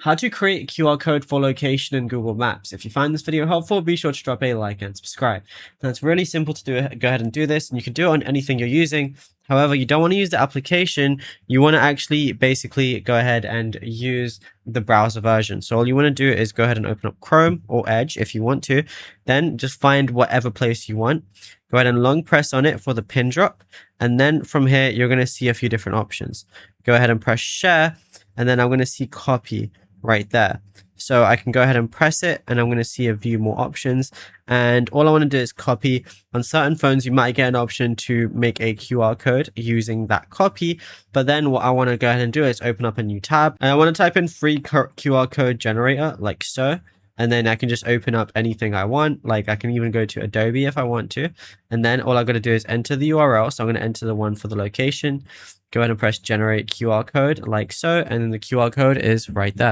How to create a QR code for location in Google Maps. If you find this video helpful, be sure to drop a like and subscribe. Now, it's really simple to do it. Go ahead and do this, and you can do it on anything you're using. However, you don't want to use the application. You want to actually basically go ahead and use the browser version. So all you want to do is go ahead and open up Chrome or Edge if you want to. Then just find whatever place you want. Go ahead and long press on it for the pin drop. And then from here, you're going to see a few different options. Go ahead and press share. And then I'm going to see copy right there. So I can go ahead and press it, and I'm going to see a view more options. And all I want to do is copy. On certain phones, you might get an option to make a QR code using that copy. But then what I want to go ahead and do is open up a new tab, and I want to type in free QR code generator like so. And then I can just open up anything I want. Like I can even go to Adobe if I want to. And then all I've got to do is enter the URL. So I'm going to enter the one for the location. Go ahead and press generate QR code like so. And then the QR code is right there.